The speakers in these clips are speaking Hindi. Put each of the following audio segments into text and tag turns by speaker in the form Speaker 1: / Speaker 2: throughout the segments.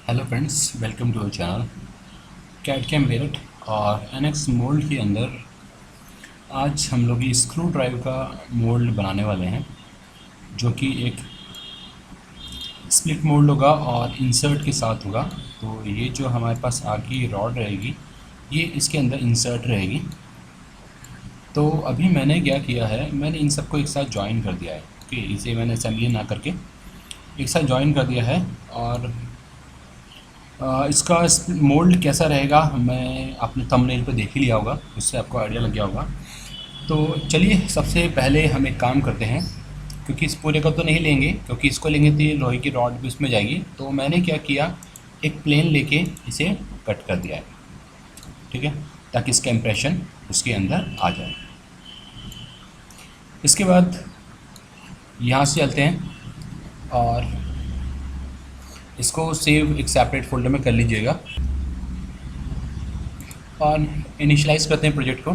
Speaker 1: Hello friends, welcome to our channel CAD CAM Meerut. और एनएक्स मोल्ड के अंदर आज हम लोग ये स्क्रू ड्राइव का मोल्ड बनाने वाले हैं, जो कि एक स्प्लिट मोल्ड होगा और इंसर्ट के साथ होगा। तो ये जो हमारे पास आगे रॉड रहेगी, ये इसके अंदर इंसर्ट रहेगी। तो अभी मैंने क्या किया है, मैंने इन सबको एक साथ ज्वाइन कर दिया है कि इसे मैंने असेंबली ना करके एक साथ ज्वाइन कर दिया है। और इसका मोल्ड कैसा रहेगा मैं आपने थंबनेल पे देख ही लिया होगा, उससे आपको आइडिया लग गया होगा। तो चलिए सबसे पहले हम एक काम करते हैं, क्योंकि इस पूरे का तो नहीं लेंगे, क्योंकि इसको लेंगे तो ये लोहे की रॉड भी उसमें जाएगी। तो मैंने क्या किया, एक प्लेन लेके इसे कट कर दिया है, ठीक है, ताकि इसका इम्प्रेशन उसके अंदर आ जाए। इसके बाद यहाँ से चलते हैं और इसको सेव एक सेपरेट फोल्डर में कर लीजिएगा और इनिशियलाइज़ करते हैं प्रोजेक्ट को।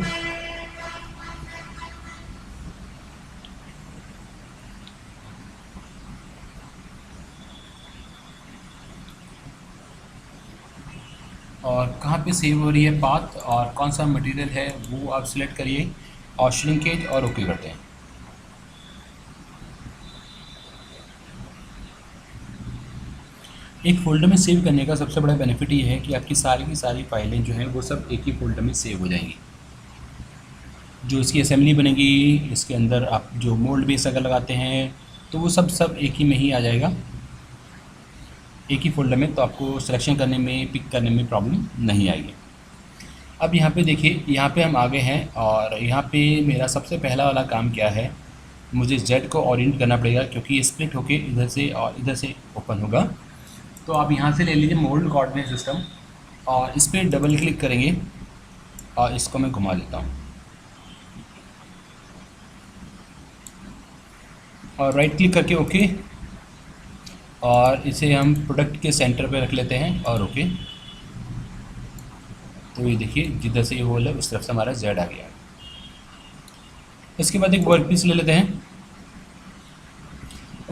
Speaker 1: और कहाँ पे सेव हो रही है पाथ और कौन सा मटेरियल है वो आप सिलेक्ट करिए और श्रिंकेज और ओके करते हैं। एक फ़ोल्डर में सेव करने का सबसे बड़ा बेनिफिट ये है कि आपकी सारी की सारी फाइलें जो हैं वो सब एक ही फ़ोल्डर में सेव हो जाएंगी। जो इसकी असेंबली बनेगी, इसके अंदर आप जो मोल्ड बेस अगर लगाते हैं तो वो सब एक ही में ही आ जाएगा, एक ही फ़ोल्डर में। तो आपको सिलेक्शन करने में, पिक करने में प्रॉब्लम नहीं आएगी। अब यहाँ पे देखिए, यहाँ पे हम आ गए हैं और यहाँ पे मेरा सबसे पहला वाला काम क्या है, मुझे Z को ओरिएंट करना पड़ेगा, क्योंकि ये स्प्लिट होके इधर से और इधर से ओपन होगा। तो आप यहाँ से ले लीजिए मोल्ड कोऑर्डिनेट सिस्टम और इस पर डबल क्लिक करेंगे और इसको मैं घुमा देता हूँ और राइट क्लिक करके ओके, और इसे हम प्रोडक्ट के सेंटर पे रख लेते हैं और ओके। तो ये देखिए, जिधर से ये होल है उस तरफ से हमारा Z आ गया है। इसके बाद एक वर्क पीस ले लेते हैं।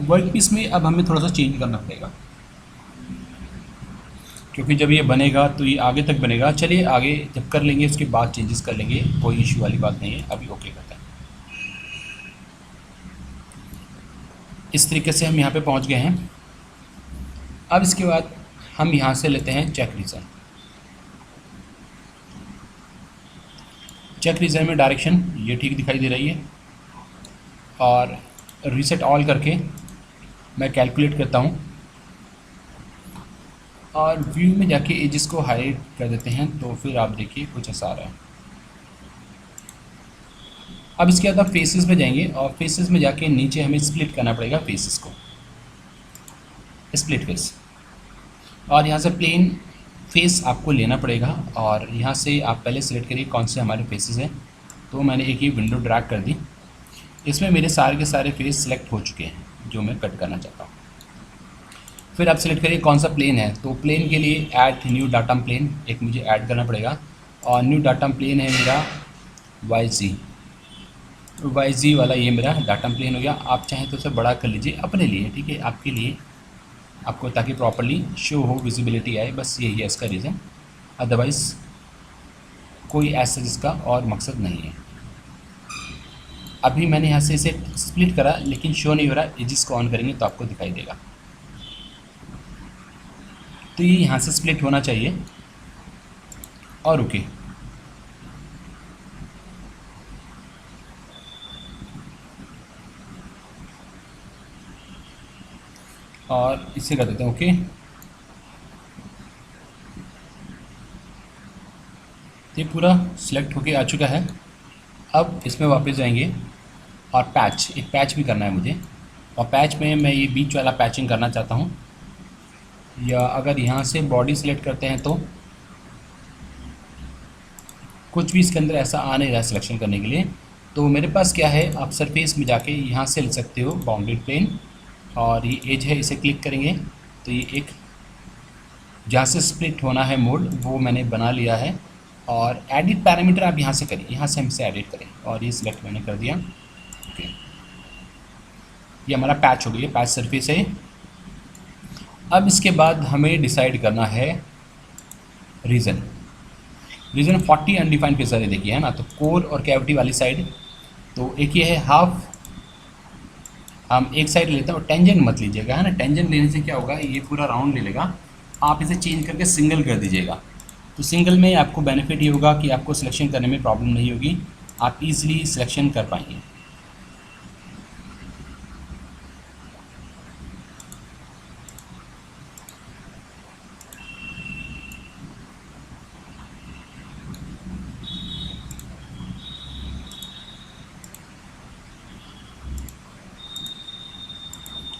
Speaker 1: वर्क पीस में अब हमें थोड़ा सा चेंज करना पड़ेगा, क्योंकि जब ये बनेगा तो ये आगे तक बनेगा। चलिए आगे जब कर लेंगे उसके बाद चेंजेस कर लेंगे, कोई इशू वाली बात नहीं है। अभी ओके करते हैं। इस तरीके से हम यहाँ पे पहुँच गए हैं। अब इसके बाद हम यहाँ से लेते हैं चेक रीजन। चेक रीजन में डायरेक्शन ये ठीक दिखाई दे रही है, और रीसेट ऑल करके मैं कैलकुलेट करता हूँ और व्यू में जाके एजेस को हाइड कर देते हैं। तो फिर आप देखिए कुछ ऐसा आ रहा है। अब इसके बाद आप फेसेस में जाएंगे और फेसेस में जाके नीचे हमें स्प्लिट करना पड़ेगा फेसेस को, स्प्लिट फेस। और यहाँ से प्लेन फेस आपको लेना पड़ेगा और यहाँ से आप पहले सेलेक्ट करिए कौन से हमारे फेसेस हैं। तो मैंने एक ही विंडो ड्रैग कर दी, इसमें मेरे सारे के सारे फेस सेलेक्ट हो चुके हैं जो मैं कट करना चाहता हूँ। फिर आप सेलेक्ट करिए कौन सा प्लेन है। तो प्लेन के लिए ऐड न्यू डाटम प्लेन एक मुझे ऐड करना पड़ेगा, और न्यू डाटम प्लेन है मेरा YZ वाला, ये मेरा डाटम प्लेन हो गया। आप चाहें तो उसे बड़ा कर लीजिए अपने लिए, ठीक है, आपके लिए, आपको ताकि प्रॉपर्ली शो हो, विजिबिलिटी आए, बस यही है इसका रीज़न। अदरवाइज़ कोई ऐसा इसका और मकसद नहीं है। अभी मैंने यहाँ से इसे स्प्लिट करा लेकिन शो नहीं हो रहा, एजिस को ऑन करेंगे तो आपको दिखाई देगा। तो ये यहाँ से स्प्लिट होना चाहिए और ओके। और इसे कर देते हैं ओके। ये पूरा सिलेक्ट होके आ चुका है। अब इसमें वापस जाएंगे और एक पैच भी करना है मुझे, और पैच में मैं ये बीच वाला पैचिंग करना चाहता हूँ। या अगर यहाँ से बॉडी सिलेक्ट करते हैं तो कुछ भी इसके अंदर ऐसा आ नहीं रहा सिलेक्शन करने के लिए। तो मेरे पास क्या है, आप सरफेस में जाके यहाँ से ले सकते हो बाउंडेड प्लेन, और ये एज है, इसे क्लिक करेंगे तो ये एक जहाँ से स्प्लिट होना है मोड वो मैंने बना लिया है। और एडिट पैरामीटर आप यहाँ से करिए, यहाँ से हम इसे एडिट करें, और ये सिलेक्ट मैंने कर दिया ओके। ये हमारा पैच हो गया, पैच सरफेस है। अब इसके बाद हमें डिसाइड करना है रीज़न। रीज़न 40 अनडिफाइंड फेस है, देखिए है ना, तो कोर और कैविटी वाली साइड। तो एक ये है हाफ, हम एक साइड लेते हैं और टेंजेंट मत लीजिएगा, है ना। टेंजेंट लेने से क्या होगा, ये पूरा राउंड ले लेगा, आप इसे चेंज करके सिंगल कर दीजिएगा। तो सिंगल में आपको बेनिफिट ये होगा कि आपको सिलेक्शन करने में प्रॉब्लम नहीं होगी, आप इजीली सिलेक्शन कर पाएंगे।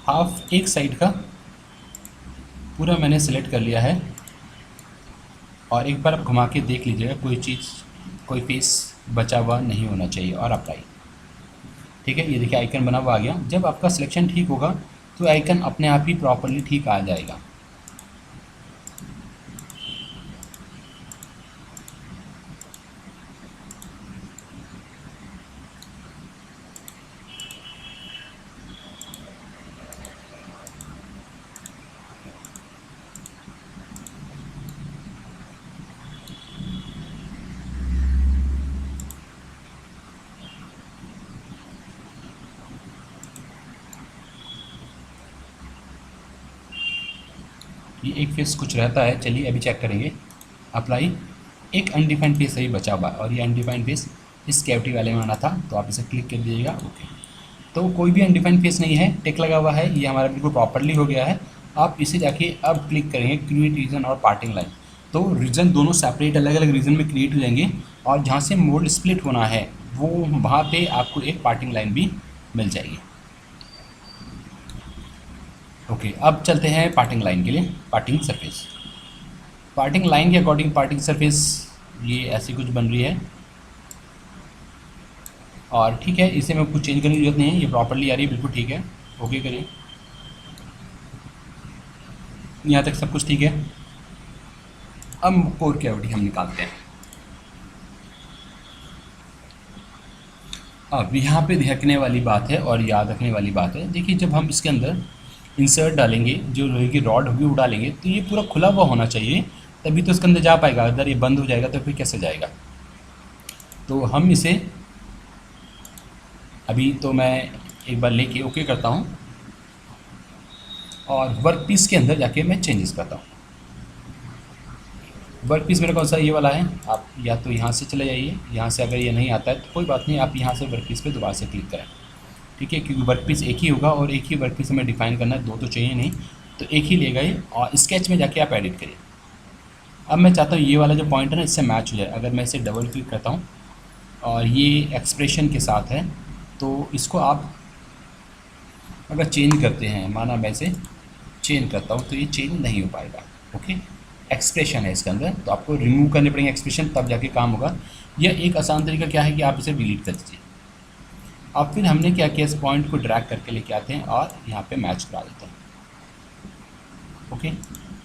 Speaker 1: हाफ एक साइड का पूरा मैंने सेलेक्ट कर लिया है, और एक बार आप घुमा के देख लीजिएगा, कोई चीज़, कोई फेस बचा हुआ नहीं होना चाहिए। और अप्लाई, ठीक है, ये देखिए आइकन बना हुआ आ गया। जब आपका सिलेक्शन ठीक होगा तो आइकन अपने आप ही प्रॉपरली ठीक आ जाएगा। ये एक फेस कुछ रहता है, चलिए अभी चेक करेंगे। अप्लाई, एक अनडिफाइंड फेस सही बचा हुआ है, और ये अनडिफाइंड फेस इस कैविटी वाले में आना था, तो आप इसे क्लिक कर दीजिएगा। ओके, तो कोई भी अनडिफाइंड फेस नहीं है, टिक लगा हुआ है, ये हमारा बिल्कुल प्रॉपरली हो गया है। आप इसे जाके अब क्लिक करेंगे क्रिएट रीजन और पार्टिंग लाइन, तो रीजन दोनों सेपरेट अलग अलग रीजन में क्रिएट हो जाएंगे, और जहाँ से मोल्ड स्प्लिट होना है वो वहाँ पे आपको एक पार्टिंग लाइन भी मिल जाएगी। ओके, अब चलते हैं पार्टिंग लाइन के लिए। पार्टिंग सरफेस, पार्टिंग लाइन के अकॉर्डिंग पार्टिंग सरफेस ये ऐसी कुछ बन रही है, और ठीक है, इसे मैं कुछ चेंज करने की जरूरत नहीं है, ये प्रॉपरली आ रही है, बिल्कुल ठीक है। ओके करिए, यहाँ तक सब कुछ ठीक है। अब कोर कैविटी हम निकालते हैं। अब यहाँ पे देखने वाली बात है और याद रखने वाली बात है, देखिए जब हम इसके अंदर इंसर्ट डालेंगे, जो लोहे की रॉड होगी वो डालेंगे, तो ये पूरा खुला हुआ होना चाहिए, तभी तो इसके अंदर जा पाएगा। अगर ये बंद हो जाएगा तो फिर कैसे जाएगा। तो हम इसे अभी तो मैं एक बार लेके ओके करता हूँ, और वर्क पीस के अंदर जाके मैं चेंजेस करता हूँ। वर्क पीस मेरा कौन सा ये वाला है, आप या तो यहाँ से चले जाइए, यहाँ से अगर ये नहीं आता है तो कोई बात नहीं, आप यहाँ से वर्क पीस पे दोबारा से क्लिक करें, ठीक है, क्योंकि वर्क पीस एक ही होगा और एक ही वर्क पीस हमें डिफाइन करना है, दो तो चाहिए नहीं, तो एक ही लेगा ये। और स्केच में जाके आप एडिट करिए। अब मैं चाहता हूँ ये वाला जो पॉइंट है ना इससे मैच हो जाए। अगर मैं इसे डबल क्लिक करता हूँ और ये एक्सप्रेशन के साथ है, तो इसको आप अगर चेंज करते हैं, माना मैं इसे चेंज करता हूँ तो ये चेंज नहीं हो पाएगा। ओके, एक्सप्रेशन है इसके अंदर, तो आपको रिमूव करने पड़ेंगे एक्सप्रेशन, तब जाके काम होगा। यह एक आसान तरीका क्या है कि आप इसे डिलीट कर दीजिए। अब फिर हमने क्या किया, इस पॉइंट को ड्रैग करके लेके आते हैं और यहाँ पे मैच करा देते हैं। ओके,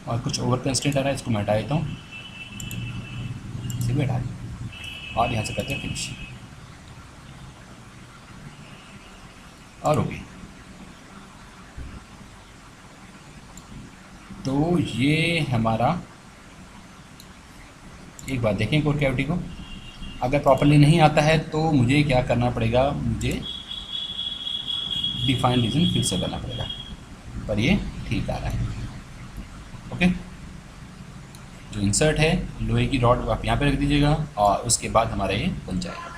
Speaker 1: और कुछ ओवर कंस्टेंट आ रहा है, इसको मैं हटा देता हूँ, इसे भी हटा दें, और यहाँ से करते हैं फिनिश, और ओके। तो ये हमारा, एक बात देखें कोर कैविटी को, अगर प्रॉपरली नहीं आता है तो मुझे क्या करना पड़ेगा, मुझे डिफाइन रीजन फिर से करना पड़ेगा, पर ये ठीक आ रहा है। ओके, जो इंसर्ट है लोहे की रॉड आप यहाँ पे रख दीजिएगा, और उसके बाद हमारा ये बन जाएगा।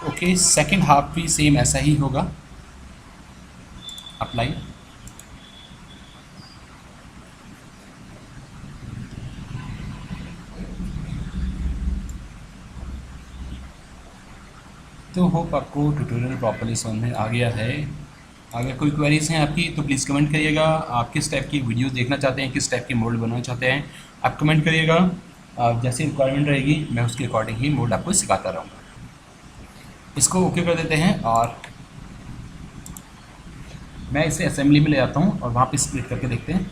Speaker 1: ओके, सेकंड हाफ भी सेम ऐसा ही होगा। अप्लाई, तो होप आपको ट्यूटोरियल प्रॉपर्ली समझ में आ गया है। अगर कोई क्वेरीज हैं आपकी तो प्लीज़ कमेंट करिएगा। आप किस टाइप की वीडियोस देखना चाहते हैं, किस टाइप के मोड बनाना चाहते हैं, आप कमेंट करिएगा। जैसी रिक्वायरमेंट रहेगी मैं उसके अकॉर्डिंग ही मोड आपको सिखाता रहूँगा। इसको ओके कर देते हैं, और मैं इसे असेंबली में ले जाता हूँ और वहाँ पे स्प्लिट करके देखते हैं।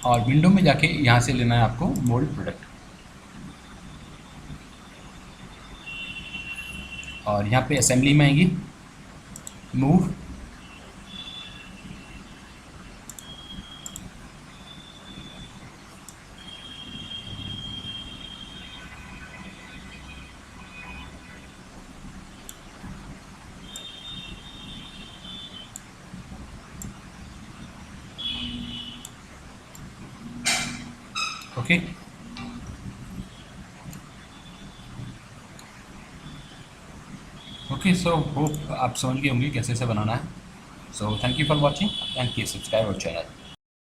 Speaker 1: और विंडो में जाके यहाँ से लेना है आपको मोल्ड प्रोडक्ट, और यहाँ पे असेंबली में आएंगी, move, okay. Okay, so hope आप समझ गए होंगे कैसे बनाना है। So thank you for watching and please subscribe our channel.